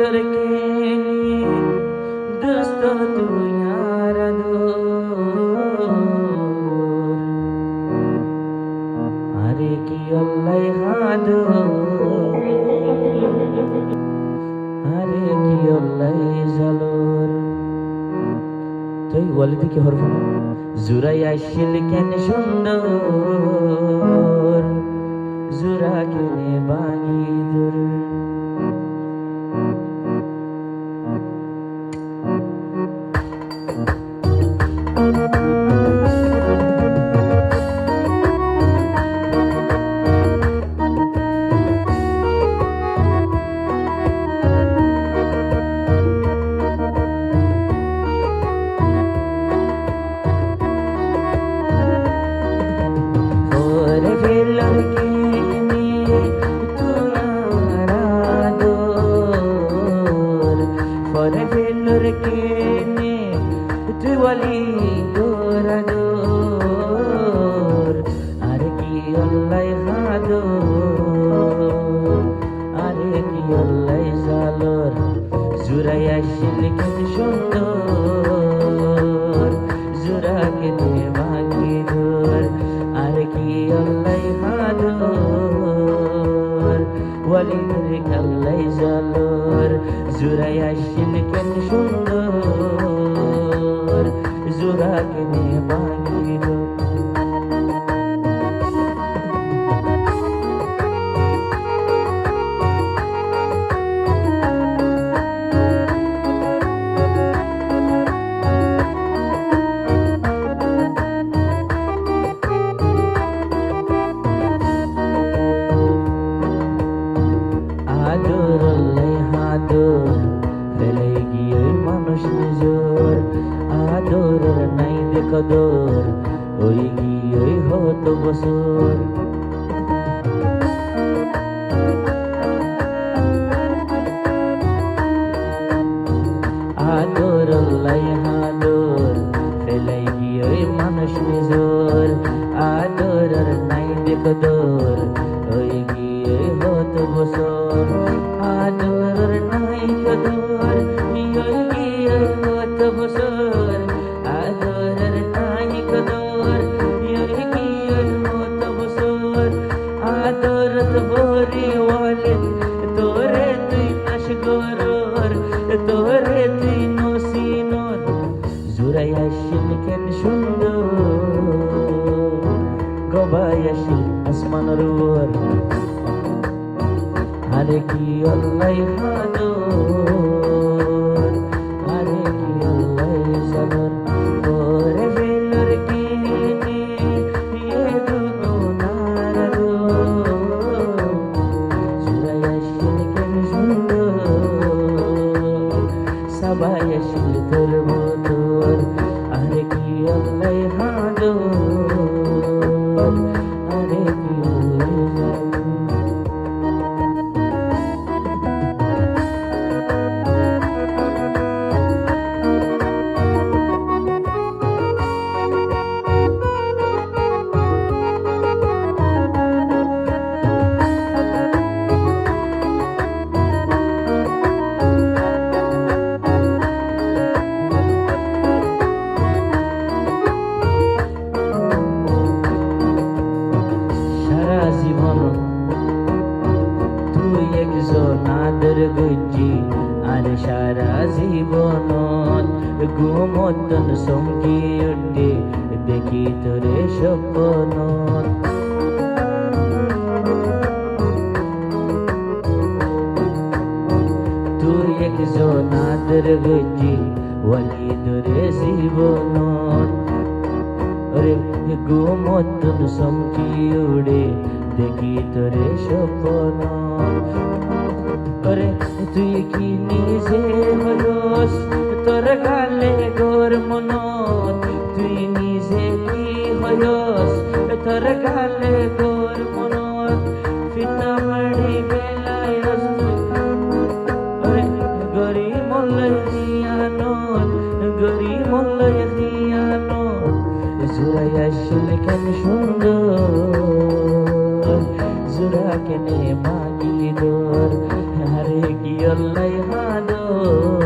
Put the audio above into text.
ফেলোর কে দোস্ত তুই আর আরে কি আল্লাহ হাদো আরে কি আল্লাহ জালোর তুই ওয়ালিদি কি হরফ জুরাই আসিল কেন সুন্দর জুরা কেনে বাঙি দূর वली दोर अरे की अल्लाह हादोर अरे की अल्लाह जालोर जुराई आशिल केन सुंदर जुरा केने बाकी दोर अरे की अल्लाह हादोर वली दोर अल्लाह जालोर जुराई आशिल केन सुंदर जुरा केने बागी दो आदर हादर फेले गिये मानुष निजोर आदर নাই দেখদর ওই গিয়ে হতো বছর আদর লাই হাদর ফেলাই গিয়ে মানুষ নিজর আদর নাই দেখদর ওই গিয়ে হতো বছর আদর নাই কদর ওই গিয়ে হতো বছর आदरत भोरी वाले तोरे तुई नश गोरोर तोरे तुई नसीनोर जुराई आशिल केन सुंदर गबाई आशिल आसमानर ओर आरे की अल्लाह हादोर आरे की अल्लाह जालोर ओरे बेलोर की Sabayashil turbotor are ki Allah hador are ki Allah আদর গুজি আর সারা জীবনত ঘুমতন চমকি উঠে দেখি তোরে স্বপ্নত তুই একজন আদর গুজি ওয়ালি তোরে জীবনত রে ঘুমতন চমকি উঠে দেখি তোরে স্বপ্নত করে তুই কি নিজে হয়স তোর গালে গোর মনত তুই নিজে কি হয়স তোর গালে গোর মনত ফিতা মারি বেলায়স ওরে গরি মল্লাই দিয়ানত গরি মল্লাই দিয়ানত জুরাই আসিল কেন সুন্দর জুরা কেনে মাগি দোর हरे কি অল্লাই মাদর